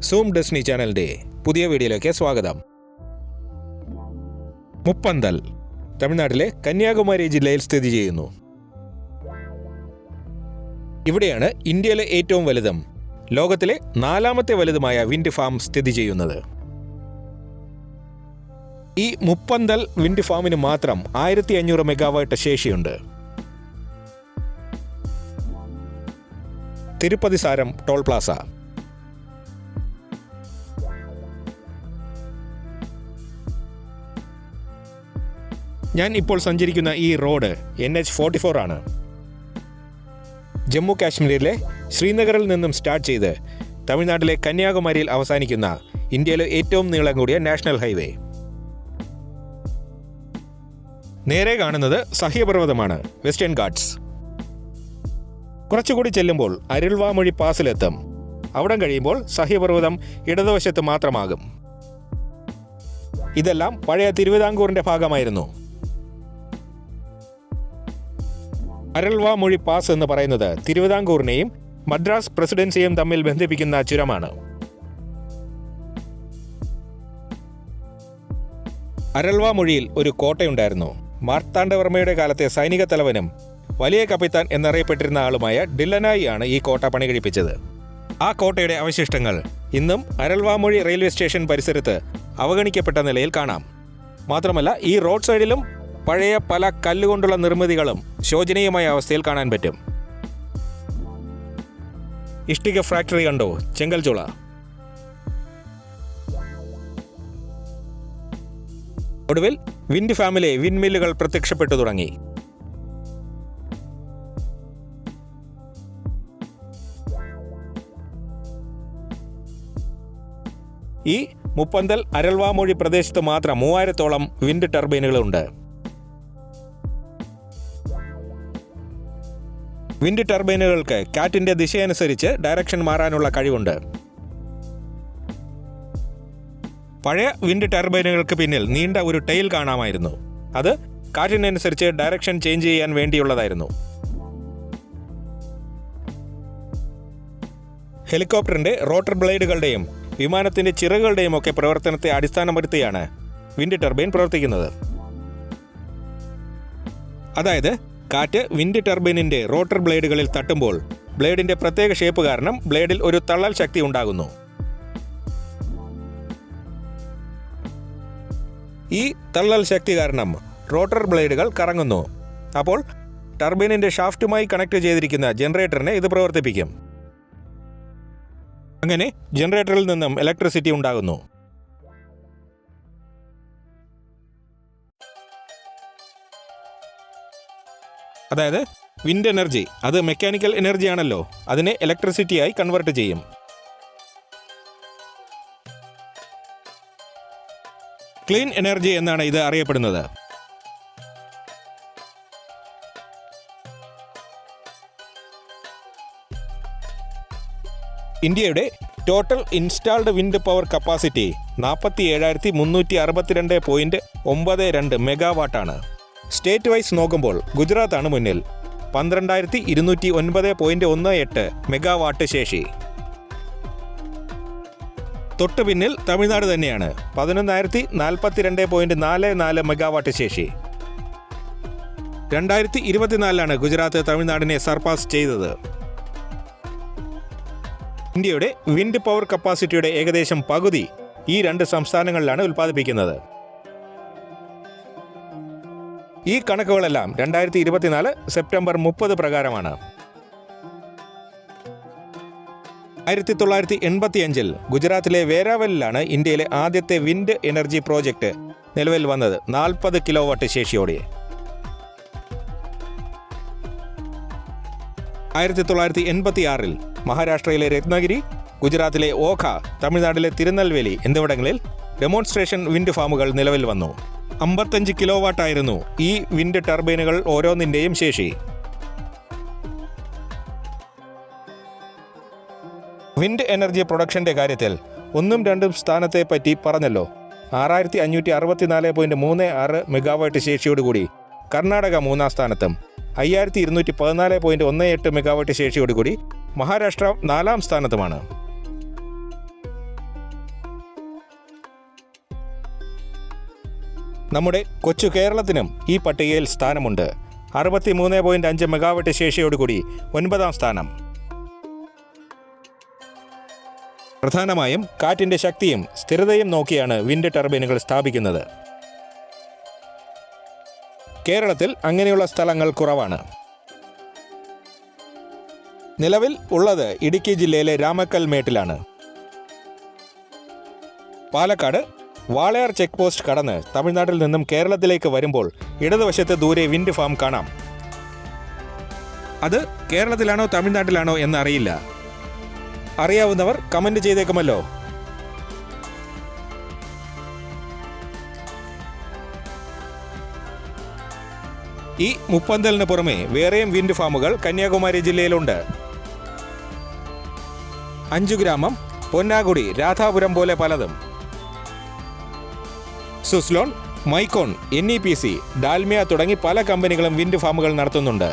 Zoom Disney ചാനലിൻ്റെ പുതിയ വീഡിയോയിലേക്ക് സ്വാഗതം. മുപ്പന്തൽ തമിഴ്നാട്ടിലെ കന്യാകുമാരി ജില്ലയിൽ സ്ഥിതി ചെയ്യുന്നു. ഇവിടെയാണ് ഇന്ത്യയിലെ ഏറ്റവും വലുതും ലോകത്തിലെ 4ാമത്തെ വലുതുമായ വിൻഡ് ഫാം സ്ഥിതി ചെയ്യുന്നത്. ഈ മുപ്പന്തൽ വിൻഡ് ഫാമിന് മാത്രം 1500 മെഗാവാട്ട് ശേഷിയുണ്ട്. തിരുപ്പതി സാരം ടോൾ പ്ലാസ. ഞാൻ ഇപ്പോൾ സഞ്ചരിക്കുന്ന ഈ റോഡ് NH44 ആണ്. ജമ്മു കാശ്മീരിലെ ശ്രീനഗറിൽ നിന്നും സ്റ്റാർട്ട് ചെയ്ത് തമിഴ്നാട്ടിലെ കന്യാകുമാരിയിൽ അവസാനിക്കുന്ന ഇന്ത്യയിലെ ഏറ്റവും നീളം കൂടിയ നാഷണൽ ഹൈവേ. നേരെ കാണുന്നത് സഹ്യപർവ്വതമാണ്, വെസ്റ്റേൺ ഗാട്ട്സ്. കുറച്ചുകൂടി ചെല്ലുമ്പോൾ അരുൾവാമൊഴി പാസിലെത്തും. അവിടം കഴിയുമ്പോൾ സഹ്യപർവ്വതം ഇടതുവശത്ത് മാത്രമാകും. ഇതെല്ലാം പഴയ തിരുവിതാംകൂറിന്റെ ഭാഗമായിരുന്നു. അരുൾവാമൊഴി പാസ് എന്ന് പറയുന്നത് തിരുവിതാംകൂറിനെയും മദ്രാസ് പ്രസിഡൻസിയും തമ്മിൽ ബന്ധിപ്പിക്കുന്ന ചുരമാണ്. അരുൾവാമൊഴിയിൽ ഒരു കോട്ടയുണ്ടായിരുന്നു. മാർത്താണ്ഡവർമ്മയുടെ കാലത്തെ സൈനിക തലവനും വലിയ കപ്പിത്താൻ എന്നറിയപ്പെട്ടിരുന്ന ആളുമായ ഡില്ലനായി ആണ് ഈ കോട്ട പണി കഴിപ്പിച്ചത്. ആ കോട്ടയുടെ അവശിഷ്ടങ്ങൾ ഇന്നും അരുൾവാമൊഴി റെയിൽവേ സ്റ്റേഷൻ പരിസരത്ത് അവഗണിക്കപ്പെട്ട നിലയിൽ കാണാം. മാത്രമല്ല, ഈ റോഡ് സൈഡിലും പഴയ പല കല്ലുകൊണ്ടുള്ള നിർമ്മിതികളും ശോചനീയമായ അവസ്ഥയിൽ കാണാൻ പറ്റും. ഇഷ്ടിക ഫാക്ടറി കണ്ടോ, ചെങ്കൽച്ചോള. ഒടുവിൽ വിൻഡ് ഫാമിലെ വിൻമില്ലുകൾ പ്രത്യക്ഷപ്പെട്ടു തുടങ്ങി. ഈ മുപ്പന്തൽ അരുൾവാമൊഴി പ്രദേശത്ത് മാത്രം 3000ഓളം വിൻഡ് ടർബൈനുകളുണ്ട്. വിൻഡ് ടർബൈനുകൾക്ക് കാറ്റിന്റെ ദിശയനുസരിച്ച് ഡയറക്ഷൻ മാറാനുള്ള കഴിവുണ്ട്. പഴയ വിൻഡ് ടർബൈനുകൾക്ക് പിന്നിൽ നീണ്ട ഒരു ടെയിൽ കാണാമായിരുന്നു. അത് കാറ്റിനനുസരിച്ച് ഡയറക്ഷൻ ചേഞ്ച് ചെയ്യാൻ വേണ്ടിയുള്ളതായിരുന്നു. ഹെലികോപ്റ്ററിന്റെ റോട്ടർ ബ്ലേഡുകളുടെയും വിമാനത്തിന്റെ ചിറകുകളുടെയും ഒക്കെ പ്രവർത്തനത്തെ അടിസ്ഥാനപ്പെടുത്തിയാണ് വിൻഡ് ടർബൈൻ പ്രവർത്തിക്കുന്നത്. അതായത്, കാറ്റ് വിൻഡ് ടർബൈനിന്റെ റോട്ടർ ബ്ലേഡുകളിൽ തട്ടുമ്പോൾ ബ്ലേഡിന്റെ പ്രത്യേക ഷേപ്പ് കാരണം ബ്ലേഡിൽ ഒരു തള്ളൽ ശക്തി ഉണ്ടാകുന്നു. ഈ തള്ളൽ ശക്തി കാരണം റോട്ടർ ബ്ലേഡുകൾ കറങ്ങുന്നു. അപ്പോൾ ടർബൈനിന്റെ ഷാഫ്റ്റുമായി കണക്ട് ചെയ്തിരിക്കുന്ന ജനറേറ്ററിനെ ഇത് പ്രവർത്തിപ്പിക്കും. അങ്ങനെ ജനറേറ്ററിൽ നിന്നും ഇലക്ട്രിസിറ്റി ഉണ്ടാകുന്നു. അതായത് വിൻഡ് എനർജി, അത് മെക്കാനിക്കൽ എനർജി ആണല്ലോ, അതിനെ ഇലക്ട്രിസിറ്റിയായി കൺവേർട്ട് ചെയ്യും. ക്ലീൻ എനർജി എന്നാണ് ഇത് അറിയപ്പെടുന്നത്. ഇന്ത്യയുടെ total installed wind power capacity 47,362.92 മെഗാവാട്ടാണ്. സ്റ്റേറ്റ് വൈസ് നോക്കുമ്പോൾ ഗുജറാത്താണ് മുന്നിൽ, 12,209.18 മെഗാവാട്ട് ശേഷി. തൊട്ടു പിന്നിൽ തമിഴ്നാട് തന്നെയാണ്, 11,042.44 മെഗാവാട്ട് ശേഷി. 2024 ഗുജറാത്ത് തമിഴ്നാടിനെ സർപാസ് ചെയ്തത്. ഇന്ത്യയുടെ വിൻഡ് പവർ കപ്പാസിറ്റിയുടെ ഏകദേശം പകുതി ഈ 2 സംസ്ഥാനങ്ങളിലാണ് ഉൽപ്പാദിപ്പിക്കുന്നത്. ഈ കണക്കുകളെല്ലാം 2024 സെപ്റ്റംബർ 30 പ്രകാരമാണ്. 1985 ഗുജറാത്തിലെ വേരാവലിലാണ് ഇന്ത്യയിലെ ആദ്യത്തെ വിൻഡ് എനർജി പ്രോജക്റ്റ് നിലവിൽ വന്നത്, 40 കിലോവാട്ട് ശേഷിയോടെ. 1986 മഹാരാഷ്ട്രയിലെ രത്നഗിരി, ഗുജറാത്തിലെ ഓഖ, തമിഴ്നാട്ടിലെ തിരുനെൽവേലി എന്നിവിടങ്ങളിൽ ഡെമോൺസ്ട്രേഷൻ വിൻഡ് ഫാമുകൾ നിലവിൽ വന്നു. 55 കിലോവാട്ടായിരുന്നു ഈ വിൻഡ് ടർബൈനുകൾ ഓരോന്നിൻ്റെയും ശേഷി. വിൻഡ് എനർജി പ്രൊഡക്ഷന്റെ കാര്യത്തിൽ 1ഉം 2ഉം സ്ഥാനത്തെ പറ്റി പറഞ്ഞല്ലോ. 6564.36 മെഗാവാട്ട് ശേഷിയോടുകൂടി കർണാടക 3ാം സ്ഥാനത്തും 5214.18 മെഗാവാട്ട് ശേഷിയോടുകൂടി മഹാരാഷ്ട്ര 4-ാം സ്ഥാനത്തുമാണ്. നമ്മുടെ കൊച്ചു കേരളത്തിനും ഈ പട്ടികയിൽ സ്ഥാനമുണ്ട്. 63.5 മെഗാവാട്ട് ശേഷിയോടുകൂടി 9-ാം സ്ഥാനം. പ്രധാനമായും കാറ്റിൻ്റെ ശക്തിയും സ്ഥിരതയും നോക്കിയാണ് വിൻഡ് ടർബൈനുകൾ സ്ഥാപിക്കുന്നത്. കേരളത്തിൽ അങ്ങനെയുള്ള സ്ഥലങ്ങൾ കുറവാണ്. നിലവിൽ ഉള്ളത് ഇടുക്കി ജില്ലയിലെ രാമക്കൽമേട്ടിലാണ്. പാലക്കാട് വാളയാർ ചെക്ക് പോസ്റ്റ് കടന്ന് തമിഴ്നാട്ടിൽ നിന്നും കേരളത്തിലേക്ക് വരുമ്പോൾ ഇടതുവശത്ത് ദൂരെ വിൻഡ് ഫാം കാണാം. അത് കേരളത്തിലാണോ തമിഴ്നാട്ടിലാണോ എന്നറിയില്ല. അറിയാവുന്നവർ കമന്റ് ചെയ്തേക്കുമല്ലോ. ഈ മുപ്പന്തലിന് പുറമെ വേറെയും വിൻഡ് ഫാമുകൾ കന്യാകുമാരി ജില്ലയിലുണ്ട്. 5 ഗ്രാമം, പൊന്നാഗുടി, രാധാപുരം പോലെ പലതും. സുസ്ലോൺ, മൈക്കോൺ, NEPC, ഡാൽമിയ തുടങ്ങി പല കമ്പനികളും വിൻഡ് ഫാമുകൾ നടത്തുന്നുണ്ട്.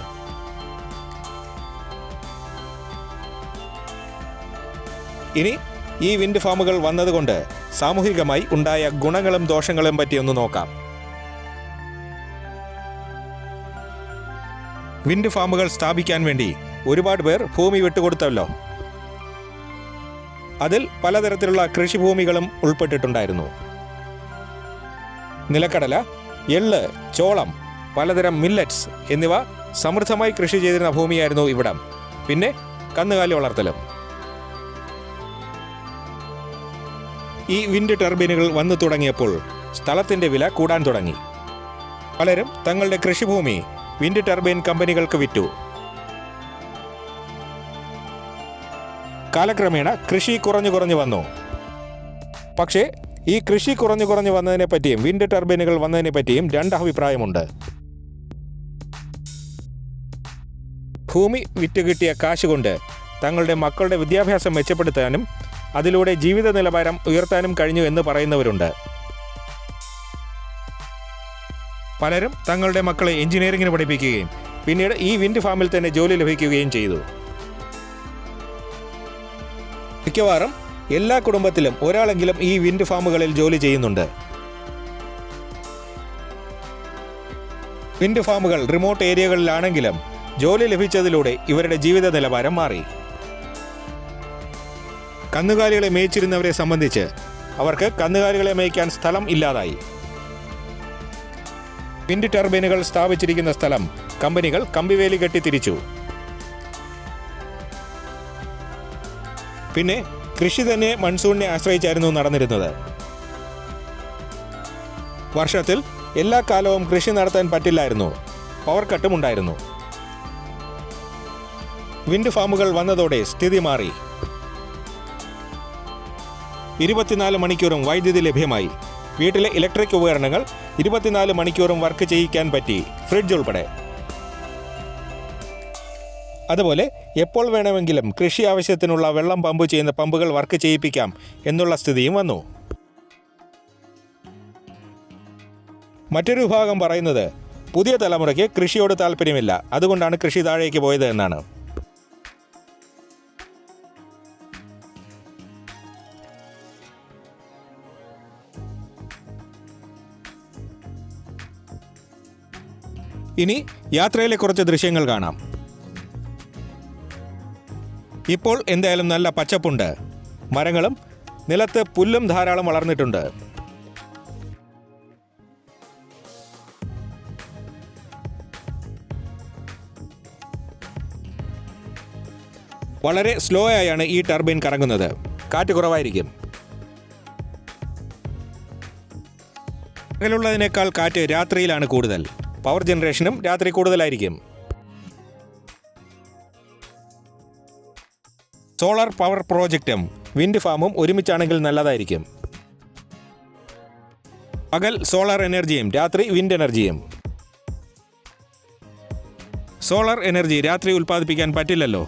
ഇനി ഈ വിൻഡ് ഫാമുകൾ വന്നതുകൊണ്ട് സാമൂഹികമായി ഉണ്ടായ ഗുണങ്ങളും ദോഷങ്ങളും പറ്റിയൊന്ന് നോക്കാം. വിൻഡ് ഫാമുകൾ സ്ഥാപിക്കാൻ വേണ്ടി ഒരുപാട് പേർ ഭൂമി വിട്ടുകൊടുത്തല്ലോ. അതിൽ പലതരത്തിലുള്ള കൃഷിഭൂമികളും ഉൾപ്പെട്ടിട്ടുണ്ടായിരുന്നു. നിലക്കടല, എള്ള്, ചോളം, പലതരം മില്ലറ്റ്സ് എന്നിവ സമൃദ്ധമായി കൃഷി ചെയ്തിരുന്ന ഭൂമിയായിരുന്നു ഇവിടം. പിന്നെ കന്നുകാലി വളർത്തലും. ഈ വിൻഡ് ടർബൈനുകൾ വന്നു തുടങ്ങിയപ്പോൾ സ്ഥലത്തിൻ്റെ വില കൂടാൻ തുടങ്ങി. പലരും തങ്ങളുടെ കൃഷിഭൂമി വിൻഡ് ടർബൈൻ കമ്പനികൾക്ക് വിറ്റു. കാലക്രമേണ കൃഷി കുറഞ്ഞു വന്നു. പക്ഷേ ഈ കൃഷി കുറഞ്ഞു വന്നതിനെ പറ്റിയും വിൻഡ് ടർബൈനുകൾ വന്നതിനെ പറ്റിയും 2 അഭിപ്രായമുണ്ട്. ഭൂമി വിറ്റ് കിട്ടിയ കാശ് കൊണ്ട് തങ്ങളുടെ മക്കളുടെ വിദ്യാഭ്യാസം മെച്ചപ്പെടുത്താനും അതിലൂടെ ജീവിത നിലവാരം ഉയർത്താനും കഴിഞ്ഞു എന്ന് പറയുന്നവരുണ്ട്. പലരും തങ്ങളുടെ മക്കളെ എഞ്ചിനീയറിംഗിന് പഠിപ്പിക്കുകയും പിന്നീട് ഈ വിൻഡ് ഫാമിൽ തന്നെ ജോലി ലഭിക്കുകയും ചെയ്തു. മിക്കവാറും എല്ലാ കുടുംബത്തിലും ഒരാളെങ്കിലും ഈ വിൻഡ് ഫാമുകളിൽ ജോലി ചെയ്യുന്നുണ്ട്. വിൻഡ് ഫാമുകൾ റിമോട്ട് ഏരിയകളിലാണെങ്കിലും ജോലി ലഭിച്ചതിലൂടെ ഇവരുടെ ജീവിത നിലവാരം മാറി. കന്നുകാലികളെ മേയിച്ചിരുന്നവരെ സംബന്ധിച്ച് അവർക്ക് കന്നുകാലികളെ മേയ്ക്കാൻ സ്ഥലം ഇല്ലാതായി. വിൻഡ് ടർബൈനുകൾ സ്ഥാപിച്ചിരിക്കുന്ന സ്ഥലം കമ്പനികൾ കമ്പിവേലി കെട്ടി തിരിച്ചു. പിന്നെ കൃഷി തന്നെ മൺസൂണിനെ ആശ്രയിച്ചായിരുന്നു നടന്നിരുന്നത്. വർഷത്തിൽ എല്ലാ കാലവും കൃഷി നടത്താൻ പറ്റില്ലായിരുന്നു. പവർ കട്ടും ഉണ്ടായിരുന്നു. വിൻഡ് ഫാമുകൾ വന്നതോടെ സ്ഥിതി മാറി. 24 മണിക്കൂറും വൈദ്യുതി ലഭ്യമായി. വീട്ടിലെ ഇലക്ട്രിക് ഉപകരണങ്ങൾ 24 മണിക്കൂറും വർക്ക് ചെയ്യിക്കാൻ പറ്റി, ഫ്രിഡ്ജ് ഉൾപ്പെടെ. അതുപോലെ എപ്പോൾ വേണമെങ്കിലും കൃഷി ആവശ്യത്തിനുള്ള വെള്ളം പമ്പ് ചെയ്യുന്ന പമ്പുകൾ വർക്ക് ചെയ്യിപ്പിക്കാം എന്നുള്ള സ്ഥിതിയും വന്നു. മറ്റൊരു വിഭാഗം പറയുന്നത് പുതിയ തലമുറയ്ക്ക് കൃഷിയോട് താല്പര്യമില്ല, അതുകൊണ്ടാണ് കൃഷി താഴേക്ക് പോയത് എന്നാണ്. ഇനി യാത്രയിലെ കുറച്ച് ദൃശ്യങ്ങൾ കാണാം. ഇപ്പോൾ എന്തായാലും നല്ല പച്ചപ്പുണ്ട്. മരങ്ങളും നിലത്ത് പുല്ലും ധാരാളം വളർന്നിട്ടുണ്ട്. വളരെ സ്ലോ ആയാണ് ഈ ടർബൈൻ കറങ്ങുന്നത്. കാറ്റ് കുറവായിരിക്കും. പകലുള്ളതിനേക്കാൾ കാറ്റ് രാത്രിയിലാണ് കൂടുതൽ. പവർ ജനറേഷനും രാത്രി കൂടുതലായിരിക്കും. സോളാർ പവർ പ്രോജക്റ്റും വിൻഡ് ഫാമും ഒരുമിച്ചാണെങ്കിൽ നല്ലതായിരിക്കും. പകൽ സോളാർ എനർജിയും രാത്രി വിൻഡ് എനർജിയും. സോളാർ എനർജി രാത്രി ഉൽപ്പാദിപ്പിക്കാൻ പറ്റില്ലല്ലോ.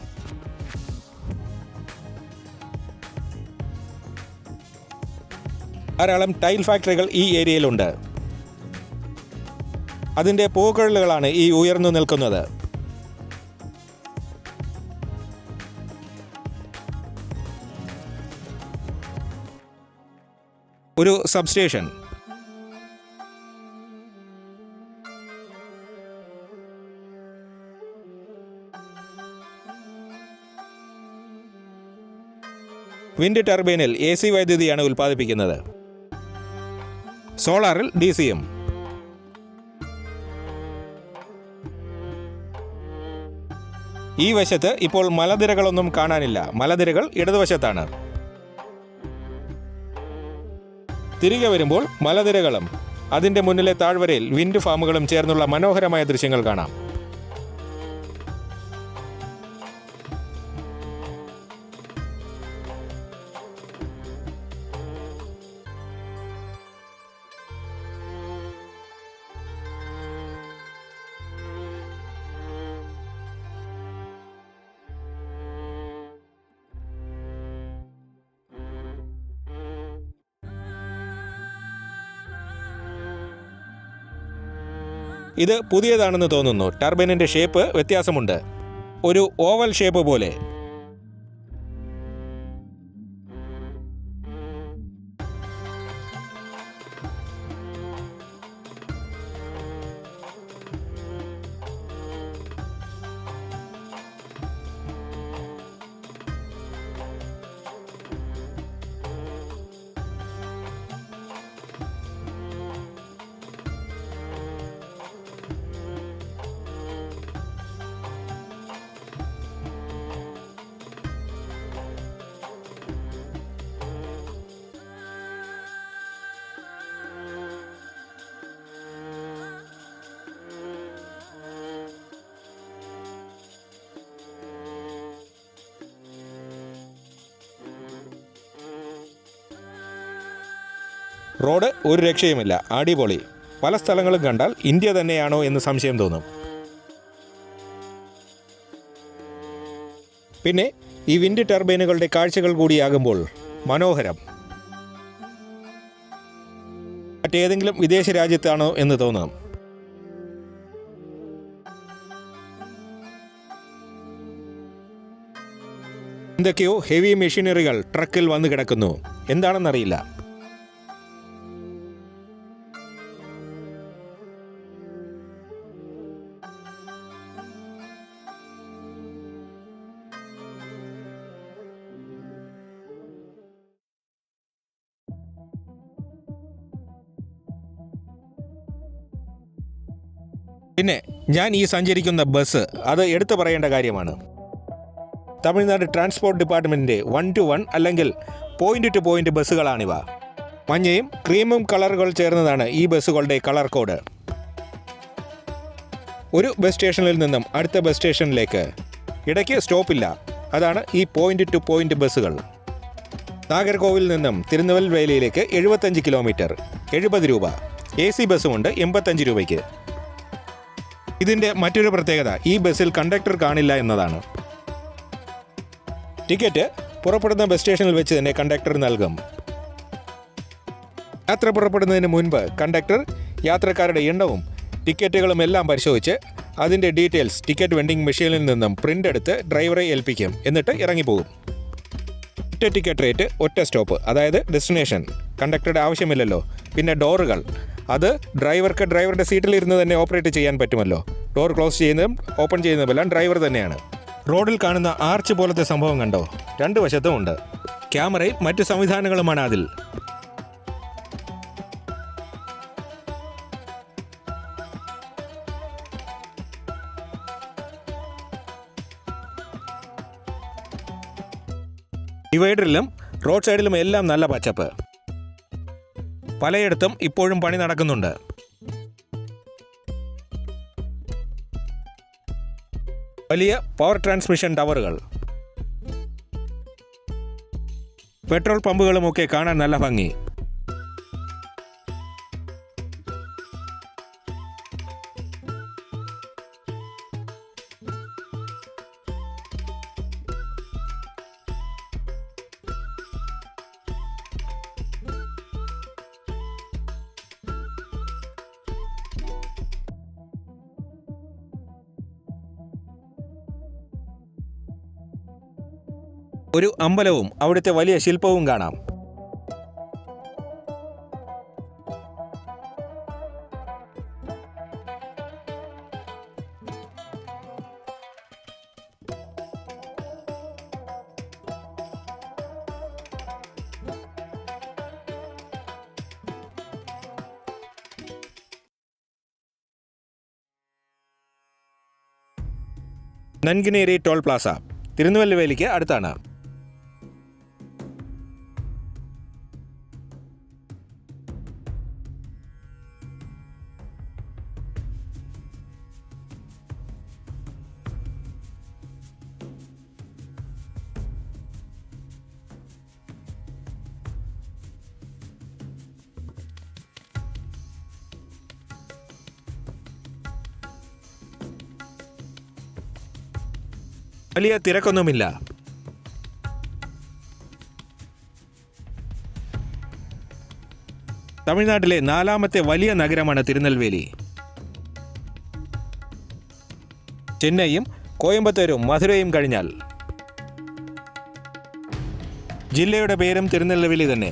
ധാരാളം ടൈൽ ഫാക്ടറികൾ ഈ ഏരിയയിലുണ്ട്. അതിൻ്റെ പൂക്കഴലുകളാണ് ഈ ഉയർന്നു നിൽക്കുന്നത്. ഒരു സബ്സ്റ്റേഷൻ, വിൻഡ് ടർബൈനിൽ AC വൈദ്യുതിയാണ് ഉൽപ്പാദിപ്പിക്കുന്നത്. സോളാറിൽ DCM. ഈ വശത്ത് ഇപ്പോൾ മലനിരകളൊന്നും കാണാനില്ല. മലനിരകൾ ഇടതുവശത്താണ്. തിരികെ വരുമ്പോൾ മലനിരകളും അതിൻ്റെ മുന്നിലെ താഴ്വരയിൽ വിൻഡ് ഫാമുകളും ചേർന്നുള്ള മനോഹരമായ ദൃശ്യങ്ങൾ കാണാം. ഇത് പുതിയതാണെന്ന് തോന്നുന്നു. ടർബൈനിൻ്റെ ഷേപ്പ് വ്യത്യാസമുണ്ട്. ഒരു ഓവൽ ഷേപ്പ് പോലെ. റോഡ് ഒരു രക്ഷയുമില്ല. അടിപൊളി. പല സ്ഥലങ്ങളും കണ്ടാൽ ഇന്ത്യ തന്നെയാണോ എന്ന് സംശയം തോന്നും. പിന്നെ ഈ വിൻഡ് ടർബൈനുകളുടെ കാഴ്ചകൾ കൂടിയാകുമ്പോൾ മനോഹരം. മറ്റേതെങ്കിലും വിദേശ രാജ്യത്താണോ എന്ന് തോന്നാം. എന്തൊക്കെയോ ഹെവി മെഷീനറികൾ ട്രക്കിൽ വന്ന് കിടക്കുന്നു. എന്താണെന്നറിയില്ല. പിന്നെ ഞാൻ ഈ സഞ്ചരിക്കുന്ന ബസ്, അത് എടുത്തു പറയേണ്ട കാര്യമാണ്. തമിഴ്നാട് ട്രാൻസ്പോർട്ട് ഡിപ്പാർട്ട്മെൻറ്റിൻ്റെ 1-to-1 അല്ലെങ്കിൽ പോയിൻ്റ്-ടു-പോയിൻ്റ് ബസ്സുകളാണിവ. മഞ്ഞയും ക്രീമും കളറുകൾ ചേർന്നതാണ് ഈ ബസ്സുകളുടെ കളർ കോഡ്. ഒരു ബസ് സ്റ്റേഷനിൽ നിന്നും അടുത്ത ബസ് സ്റ്റേഷനിലേക്ക് ഇടയ്ക്ക് സ്റ്റോപ്പില്ല. അതാണ് ഈ പോയിൻ്റ്-ടു-പോയിൻ്റ് ബസ്സുകൾ. നാഗർകോവിൽ നിന്നും തിരുനെൽവേലിയിലേക്ക് 75 കിലോമീറ്റർ, 70 രൂപ. AC ബസ്സുമുണ്ട് 85 രൂപയ്ക്ക്. ഇതിൻ്റെ മറ്റൊരു പ്രത്യേകത ഈ ബസ്സിൽ കണ്ടക്ടർ കാണില്ല എന്നതാണ്. ടിക്കറ്റ് പുറപ്പെടുന്ന ബസ് സ്റ്റേഷനിൽ വെച്ച് തന്നെ കണ്ടക്ടർ നൽകും. യാത്ര പുറപ്പെടുന്നതിന് മുൻപ് കണ്ടക്ടർ യാത്രക്കാരുടെ എണ്ണവും ടിക്കറ്റുകളും എല്ലാം പരിശോധിച്ച് അതിൻ്റെ ഡീറ്റെയിൽസ് ടിക്കറ്റ് വെൻഡിംഗ് മെഷീനിൽ നിന്നും പ്രിൻ്റ് എടുത്ത് ഡ്രൈവറെ ഏൽപ്പിക്കും. എന്നിട്ട് ഇറങ്ങിപ്പോകും. ഒറ്റ ടിക്കറ്റ് റേറ്റ്, ഒറ്റ സ്റ്റോപ്പ്, അതായത് ഡെസ്റ്റിനേഷൻ. കണ്ടക്ടറുടെ ആവശ്യമില്ലല്ലോ. പിന്നെ ഡോറുകൾ, അത് ഡ്രൈവർക്ക് ഡ്രൈവറുടെ സീറ്റിലിരുന്ന് തന്നെ ഓപ്പറേറ്റ് ചെയ്യാൻ പറ്റുമല്ലോ. ഡോർ ക്ലോസ് ചെയ്യുന്നതും ഓപ്പൺ ചെയ്യുന്നതുമെല്ലാം ഡ്രൈവർ തന്നെയാണ്. റോഡിൽ കാണുന്ന ആർച്ച് പോലത്തെ സംഭവം കണ്ടോ? 2 വശത്തും ഉണ്ട്. ക്യാമറയും മറ്റു സംവിധാനങ്ങളുമാണ് അതിൽ. ഡിവൈഡറിലും റോഡ് സൈഡിലും എല്ലാം നല്ല പച്ചപ്പ്. പലയിടത്തും ഇപ്പോഴും പണി നടക്കുന്നുണ്ട്. വലിയ പവർ ട്രാൻസ്മിഷൻ ടവറുകൾ, പെട്രോൾ പമ്പുകളുമൊക്കെ കാണാൻ നല്ല ഭംഗി. ഒരു അമ്പലവും അവിടുത്തെ വലിയ ശില്പവും കാണാം. നൻകിനേരി ടോൾ പ്ലാസ തിരുനെൽവേലിക്ക് അടുത്താണ്. വലിയ തിരക്കൊന്നുമില്ല. തമിഴ്നാട്ടിലെ 4ാമത്തെ വലിയ നഗരമാണ് തിരുനെൽവേലി. ചെന്നൈയും കോയമ്പത്തൂരും മധുരയും കഴിഞ്ഞാൽ ജില്ലയുടെ പേരും തിരുനെൽവേലി തന്നെ.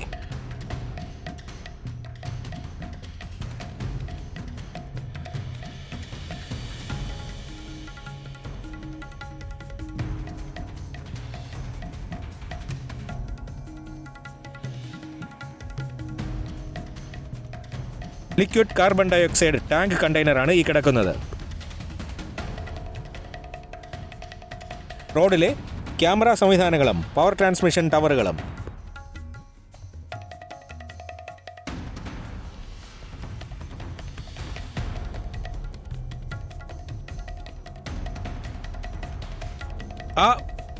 ലിക്വിഡ് കാർബൺ ഡയോക്സൈഡ് ടാങ്ക് കണ്ടെയ്നറാണ് ഈ കിടക്കുന്നത്. റോഡിലെ ക്യാമറ സംവിധാനങ്ങളും പവർ ട്രാൻസ്മിഷൻ ടവറുകളും. ആ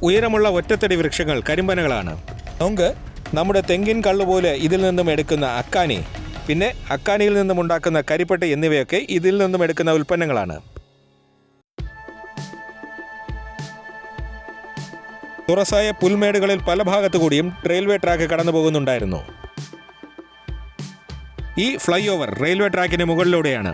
ഉയരമുള്ള ഒറ്റത്തടി വൃക്ഷങ്ങൾ കരിമ്പനകളാണ്. നമുക്ക് നമ്മുടെ തെങ്ങിൻ കള്ളുപോലെ ഇതിൽ നിന്നും എടുക്കുന്ന അക്കാനി, പിന്നെ അക്കാനിയിൽ നിന്നും ഉണ്ടാക്കുന്ന കരിപ്പട്ടി എന്നിവയൊക്കെ ഇതിൽ നിന്നും എടുക്കുന്ന ഉൽപ്പന്നങ്ങളാണ്. തുറസായ പുൽമേടുകളിൽ പല ഭാഗത്തു കൂടിയും റെയിൽവേ ട്രാക്ക് കടന്നു പോകുന്നുണ്ടായിരുന്നു. ഈ ഫ്ലൈ ഓവർ റെയിൽവേ ട്രാക്കിന് മുകളിലൂടെയാണ്.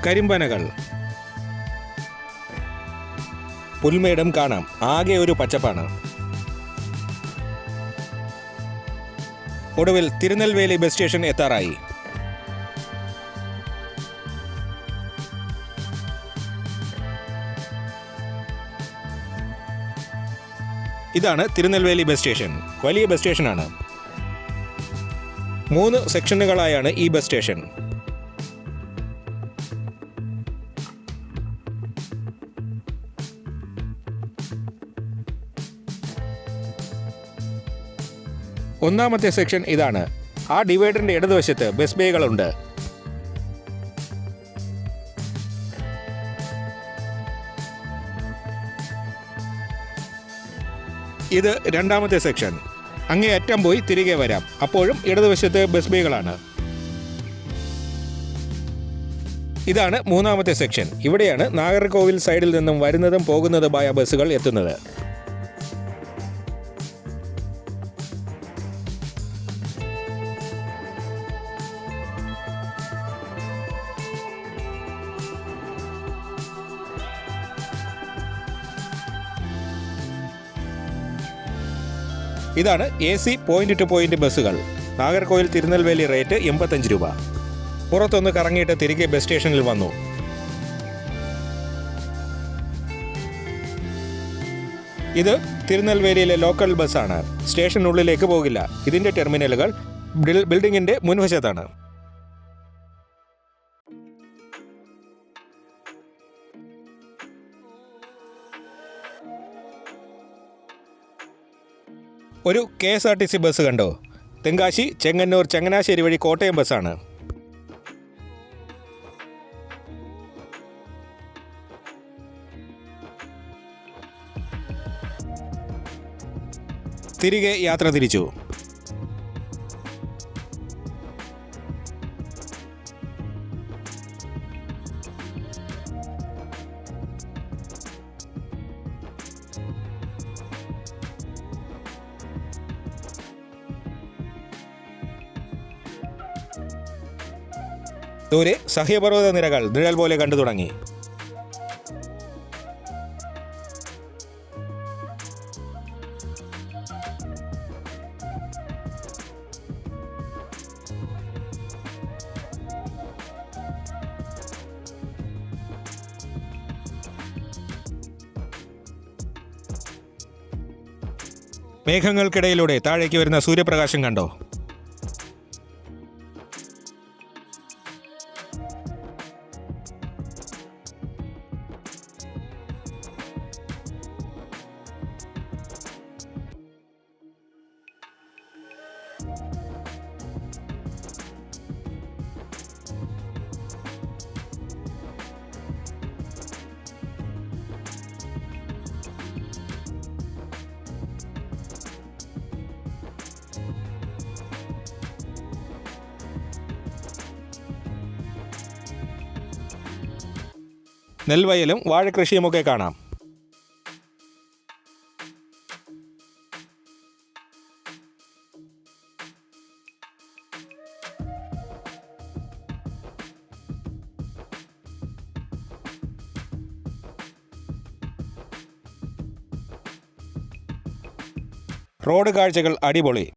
കരിമ്പനകൾ, പുൽമേടും കാണാം. ആകെ ഒരു പച്ചപ്പാണ്. ഒടുവിൽ തിരുനെൽവേലി ബസ് സ്റ്റേഷൻ എത്താറായി. ഇതാണ് തിരുനെൽവേലി ബസ് സ്റ്റേഷൻ. വലിയ ബസ് സ്റ്റേഷനാണ്. 3 സെക്ഷനുകളായാണ് ഈ ബസ് സ്റ്റേഷൻ. ഒന്നാമത്തെ സെക്ഷൻ ഇതാണ്. ആ ഡിവൈഡറിന്റെ ഇടതുവശത്ത് ബസ് ബേകളുണ്ട്. ഇത് രണ്ടാമത്തെ സെക്ഷൻ. അങ്ങേ അറ്റം പോയി തിരികെ വരാം. അപ്പോഴും ഇടതുവശത്ത് ബസ് ബേകളാണ്. ഇതാണ് മൂന്നാമത്തെ സെക്ഷൻ. ഇവിടെയാണ് നാഗർകോവിൽ സൈഡിൽ നിന്നും വരുന്നതും പോകുന്നതുമായ ബസ്സുകൾ എത്തുന്നത്. ഇതാണ് AC പോയിന്റ് ടു പോയിന്റ് ബസ്സുകൾ. നാഗർകോവിൽ തിരുനെൽവേലി റേറ്റ് 85 രൂപ. പുറത്തൊന്ന് കറങ്ങിയിട്ട് തിരികെ ബസ് സ്റ്റേഷനിൽ വന്നു. ഇത് തിരുനെൽവേലിയിലെ ലോക്കൽ ബസ്സാണ്. സ്റ്റേഷനുള്ളിലേക്ക് പോകില്ല. ഇതിന്റെ ടെർമിനലുകൾ ബിൽഡിങ്ങിന്റെ മുൻവശത്താണ്. ഒരു KSRTC ബസ് കണ്ടോ? തെങ്കാശി, ചെങ്ങന്നൂർ, ചങ്ങനാശ്ശേരി വഴി കോട്ടയം ബസ്സാണ്. തിരികെ യാത്ര തിരിച്ചു. ദൂരെ സഹ്യപർവ്വത നിരകൾ നിഴൽ പോലെ കണ്ടു തുടങ്ങി. മേഘങ്ങൾക്കിടയിലൂടെ താഴേക്ക് വരുന്ന സൂര്യപ്രകാശം കണ്ടോ? നെൽവയലും വാഴക്കൃഷിയുമൊക്കെ കാണാം. റോഡ് കാഴ്ചകൾ അടിപൊളി.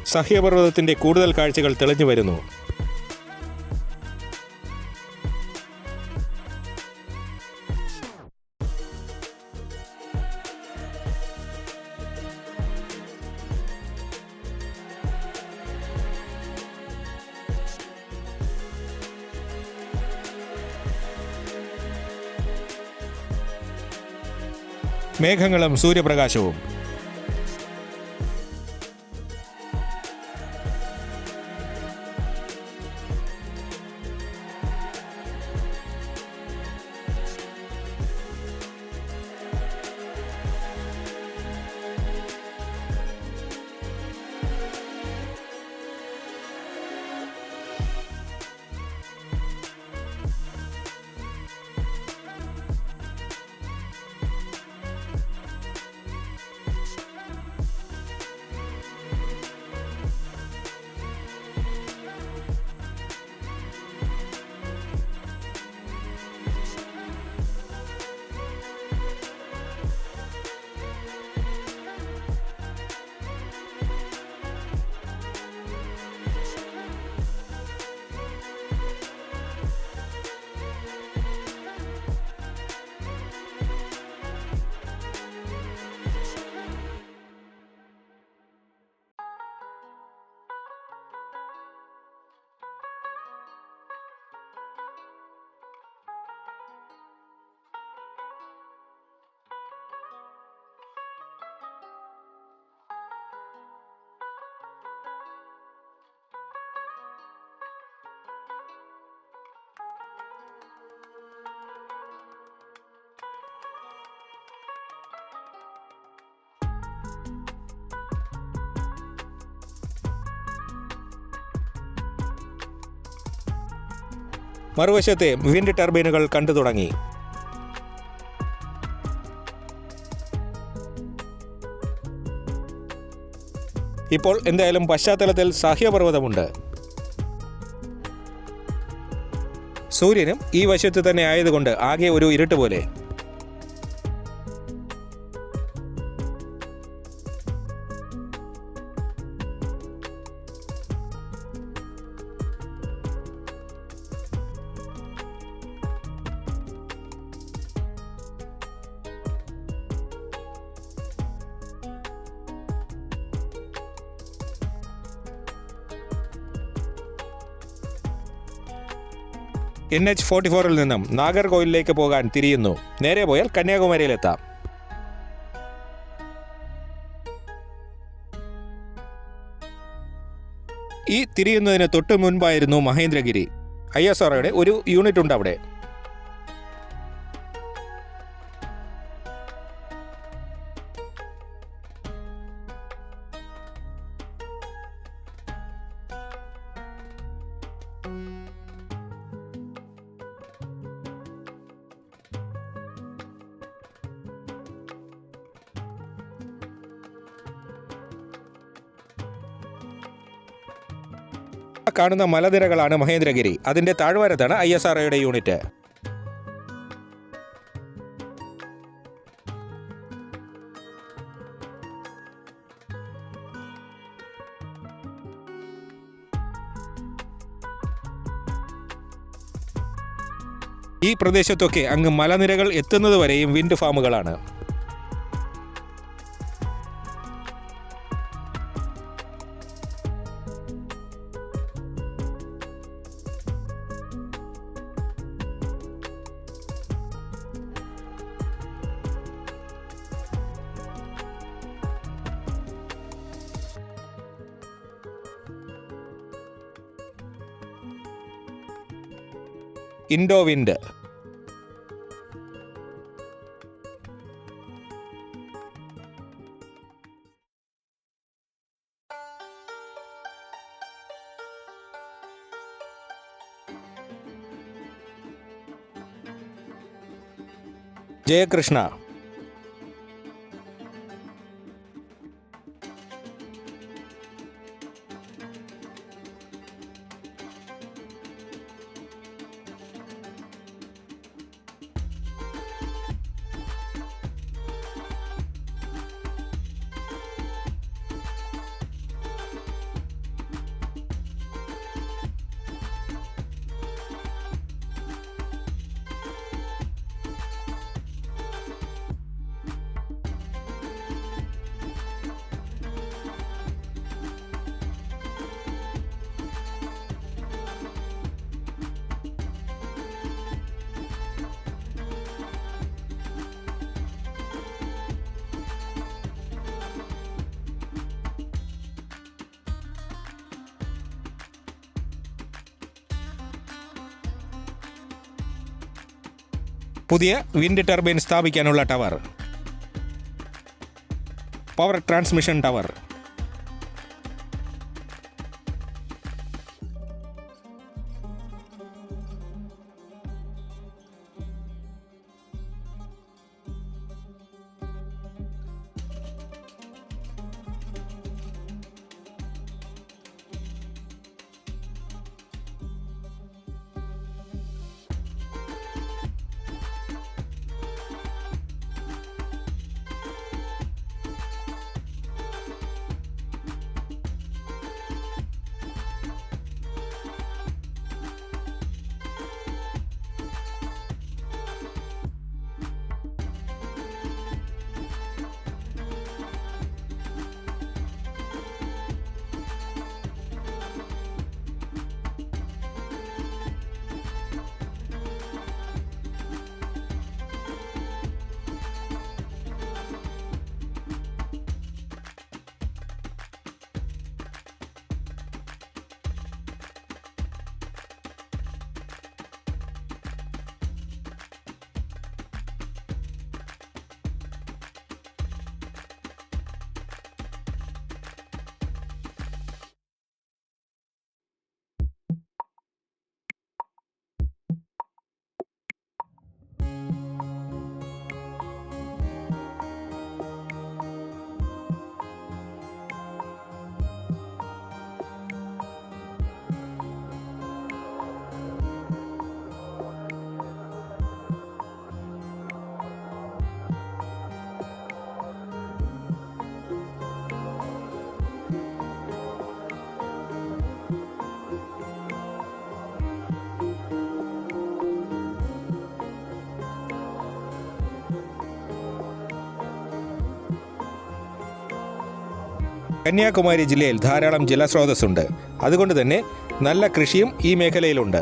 സഹ്യപർവ്വതത്തിന്റെ കൂടുതൽ കാഴ്ചകൾ തെളിഞ്ഞു വരുന്നു. മേഘങ്ങളും സൂര്യപ്രകാശവും. മറുവശത്തെ വിൻഡ് ടർബൈനുകൾ കണ്ടു തുടങ്ങി. ഇപ്പോൾ എന്തായാലും പശ്ചാത്തലത്തിൽ സഹ്യപർവ്വതമുണ്ട്. സൂര്യനും ഈ വശത്ത് തന്നെ ആയതുകൊണ്ട് ആകെ ഒരു ഇരുട്ട് പോലെ. NH44 നിന്നും നാഗർകോയിലിലേക്ക് പോകാൻ തിരിയുന്നു. നേരെ പോയാൽ കന്യാകുമാരിയിലെത്താം. ഈ തിരിയുന്നതിന് തൊട്ട് മുൻപായിരുന്നു മഹേന്ദ്രഗിരി. ISROയുടെ ഒരു യൂണിറ്റ് ഉണ്ട് അവിടെ. കാണുന്ന മലനിരകളാണ് മഹേന്ദ്രഗിരി. അതിന്റെ താഴ്വാരത്താണ് ISROയുടെ യൂണിറ്റ്. ഈ പ്രദേശത്തൊക്കെ അങ്ങ് മലനിരകൾ എത്തുന്നതുവരെയും വിൻഡ് ഫാമുകളാണ്. Indo wind. ജയകൃഷ്ണ. പുതിയ വിൻഡ് ടർബൈൻ സ്ഥാപിക്കാനുള്ള tower. Power transmission tower. Kanyakumari ജില്ലയിൽ ധാരാളം ജലസ്രോതസ്സുണ്ട്. അതുകൊണ്ട് തന്നെ നല്ല കൃഷിയും ഈ മേഖലയിലുണ്ട്.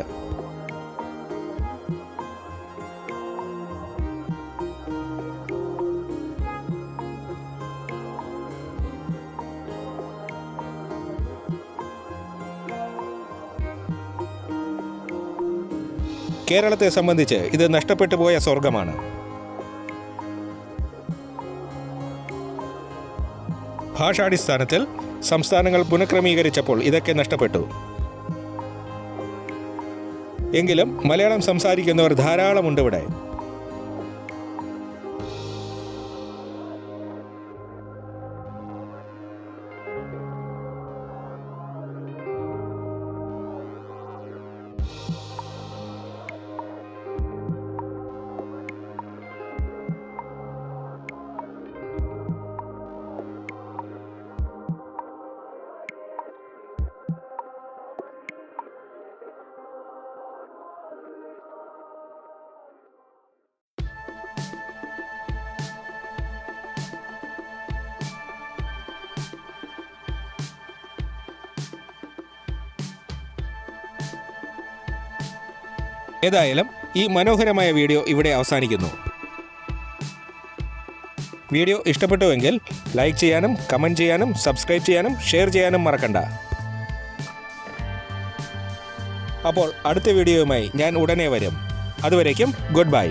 കേരളത്തെ സംബന്ധിച്ച് ഇത് നഷ്ടപ്പെട്ടു പോയ സ്വർഗമാണ്. ഭാഷാടിസ്ഥാനത്തിൽ സംസ്ഥാനങ്ങൾ പുനഃക്രമീകരിച്ചപ്പോൾ ഇതൊക്കെ നഷ്ടപ്പെട്ടു. എങ്കിലും മലയാളം സംസാരിക്കുന്നവർ ധാരാളമുണ്ട് ഇവിടെ. ഏതായാലും ഈ മനോഹരമായ വീഡിയോ ഇവിടെ അവസാനിക്കുന്നു. വീഡിയോ ഇഷ്ടപ്പെട്ടുവെങ്കിൽ ലൈക്ക് ചെയ്യാനും കമൻറ്റ് ചെയ്യാനും സബ്സ്ക്രൈബ് ചെയ്യാനും ഷെയർ ചെയ്യാനും മറക്കണ്ട. അപ്പോൾ അടുത്ത വീഡിയോയുമായി ഞാൻ ഉടനെ വരും. അതുവരേക്കും ഗുഡ് ബൈ.